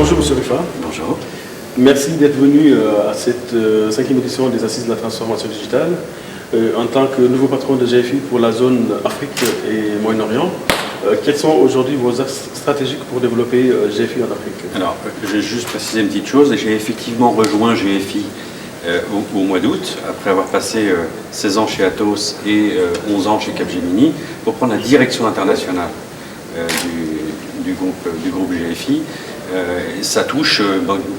Bonjour Monsieur Ruffa. Bonjour. Merci d'être venu à cette cinquième édition des Assises de la transformation digitale en tant que nouveau patron de GFI pour la zone Afrique et Moyen-Orient. Quels sont aujourd'hui vos axes stratégiques pour développer GFI en Afrique? Alors, je vais juste préciser une petite chose. J'ai effectivement rejoint GFI au mois d'août, après avoir passé 16 ans chez Atos et 11 ans chez Capgemini, pour prendre la direction internationale du groupe GFI. Ça touche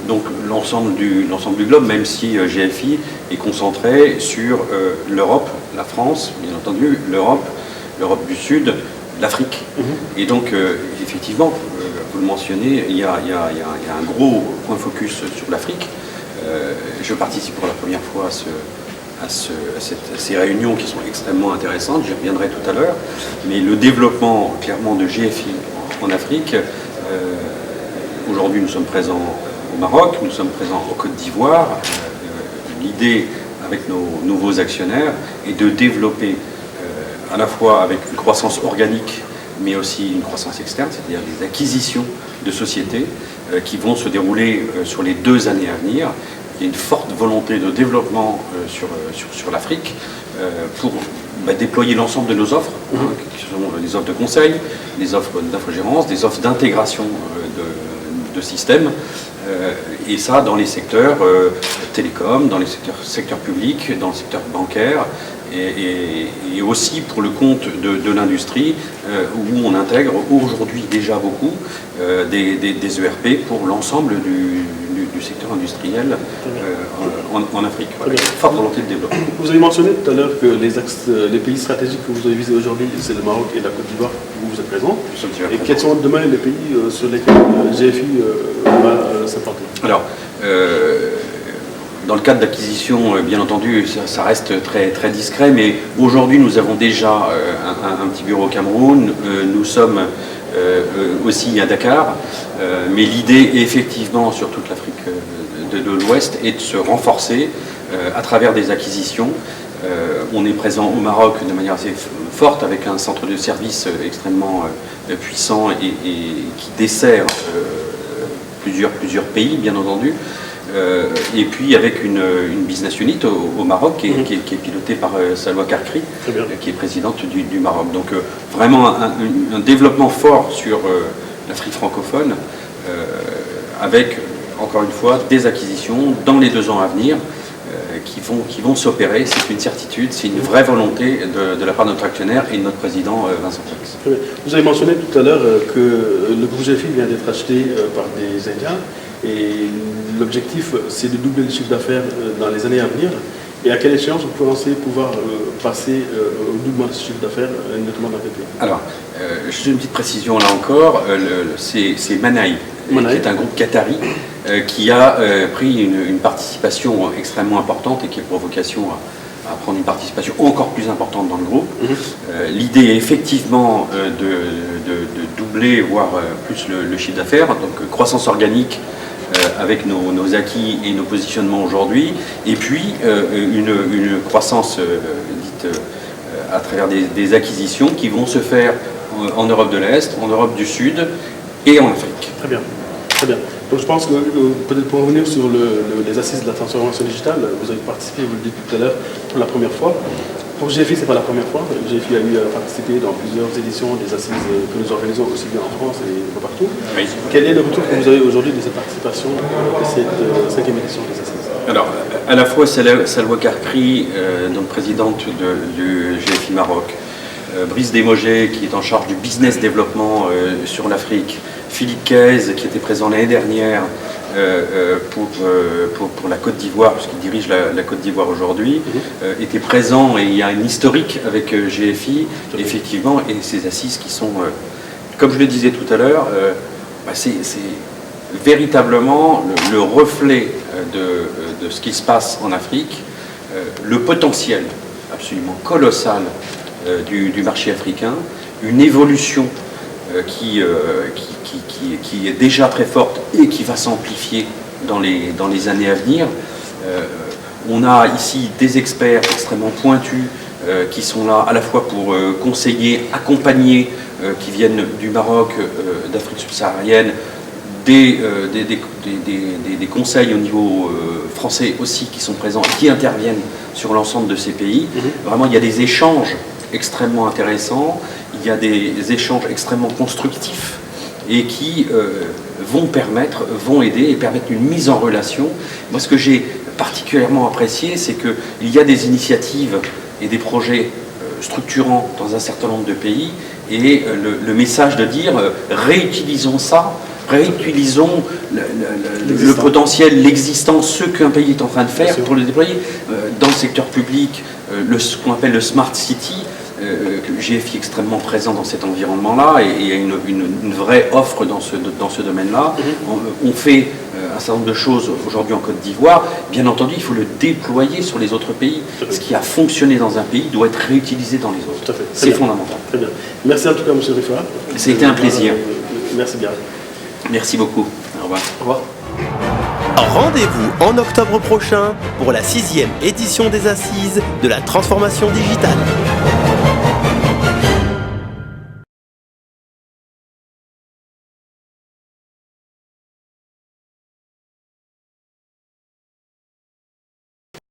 donc l'ensemble du globe, même si GFI est concentré sur l'Europe, la France, bien entendu, l'Europe du Sud, l'Afrique. Et donc, effectivement, vous le mentionnez, il y a un gros point focus sur l'Afrique. Je participe pour la première fois à ces réunions qui sont extrêmement intéressantes, j'y reviendrai tout à l'heure. Mais le développement, clairement, de GFI en Afrique, aujourd'hui, nous sommes présents au Maroc, nous sommes présents en Côte d'Ivoire. L'idée, avec nos nouveaux actionnaires, est de développer à la fois avec une croissance organique, mais aussi une croissance externe, c'est-à-dire des acquisitions de sociétés qui vont se dérouler sur les 2 années à venir. Il y a une forte volonté de développement sur l'Afrique pour déployer l'ensemble de nos offres, qui sont les offres de conseil, les offres d'infogérance, des offres d'intégration de systèmes, et ça dans les secteurs télécom, dans les secteurs publics, dans le secteur bancaire, et aussi pour le compte de l'industrie, où on intègre aujourd'hui déjà beaucoup des ERP pour l'ensemble du secteur industriel en Afrique. Voilà. Forte volonté de développement. Vous avez mentionné tout à l'heure que les pays stratégiques que vous avez visés aujourd'hui, c'est le Maroc et la Côte d'Ivoire où vous êtes présents. Et quels sont demain les pays sur lesquels GFI va s'implanter? Alors, dans le cadre d'acquisition, bien entendu, ça reste très, très discret, mais aujourd'hui, nous avons déjà un petit bureau au Cameroun. Nous sommes aussi à Dakar, mais l'idée, effectivement, sur toute l'Afrique de l'Ouest, est de se renforcer à travers des acquisitions. On est présent au Maroc de manière assez forte, avec un centre de service extrêmement puissant et qui dessert plusieurs pays, bien entendu. Et puis avec une business unit au Maroc qui est pilotée par Salwa Karkri, qui est présidente du Maroc. Donc vraiment un développement fort sur l'Afrique francophone, avec encore une fois des acquisitions dans les 2 ans à venir qui vont s'opérer. C'est une certitude, c'est une vraie volonté de la part de notre actionnaire et de notre président Vincent Félix. Vous avez mentionné tout à l'heure que le groupe GFI vient d'être acheté par des Indiens. Et l'objectif, c'est de doubler le chiffre d'affaires dans les années à venir. Et à quelle échéance vous pensez pouvoir passer au doublement de ce chiffre d'affaires, notamment dans le pays? Alors, juste une petite précision là encore, c'est Manaï, qui est un groupe qatari qui a pris une participation extrêmement importante et qui a pour vocation à prendre une participation encore plus importante dans le groupe. L'idée est effectivement de doubler, voire plus le chiffre d'affaires, donc croissance organique avec nos acquis et nos positionnements aujourd'hui, et puis une croissance dite à travers des acquisitions qui vont se faire en Europe de l'Est, en Europe du Sud et en Afrique. Très bien, très bien. Donc je pense que peut-être pour revenir sur les assises de la transformation digitale, vous avez participé, vous le dites tout à l'heure, pour la première fois. Pour GFI, ce n'est pas la première fois. GFI a eu à participer dans plusieurs éditions des assises que nous organisons aussi bien en France et un peu partout. Oui. Quel est le retour que vous avez aujourd'hui de cette participation de cette 5e édition des assises? Alors, à la fois Salwa Karkri, donc présidente du GFI Maroc, Brice Desmogés, qui est en charge du business développement sur l'Afrique, Philippe Caise, qui était présent l'année dernière pour la Côte d'Ivoire, puisqu'il dirige la Côte d'Ivoire aujourd'hui, était présent, et il y a une historique avec GFI, effectivement, et ces assises qui sont, comme je le disais tout à l'heure, c'est véritablement le reflet de ce qui se passe en Afrique, le potentiel absolument colossal du marché africain, une évolution qui est déjà très forte et qui va s'amplifier dans les années à venir. On a ici des experts extrêmement pointus qui sont là à la fois pour conseiller, accompagner, qui viennent du Maroc, d'Afrique subsaharienne, des conseils au niveau français aussi qui sont présents, qui interviennent sur l'ensemble de ces pays. Vraiment, il y a des échanges extrêmement intéressants, il y a des échanges extrêmement constructifs et qui vont aider et permettre une mise en relation. Moi, ce que j'ai particulièrement apprécié, c'est qu'il y a des initiatives et des projets structurants dans un certain nombre de pays, et le message de dire réutilisons ça, réutilisons le potentiel, l'existant, ce qu'un pays est en train de faire pour le déployer. Dans le secteur public, ce qu'on appelle le Smart City, GFI est extrêmement présent dans cet environnement-là et il y a une vraie offre dans ce domaine-là. On fait un certain nombre de choses aujourd'hui en Côte d'Ivoire. Bien entendu, il faut le déployer sur les autres pays. Ce qui a fonctionné dans un pays doit être réutilisé dans les autres. C'est fondamental. Très bien. Merci en tout cas, M. Riffa. Ça a été un plaisir. Merci bien. Merci beaucoup. Au revoir. Au revoir. Rendez-vous en octobre prochain pour la 6e édition des Assises de la transformation digitale.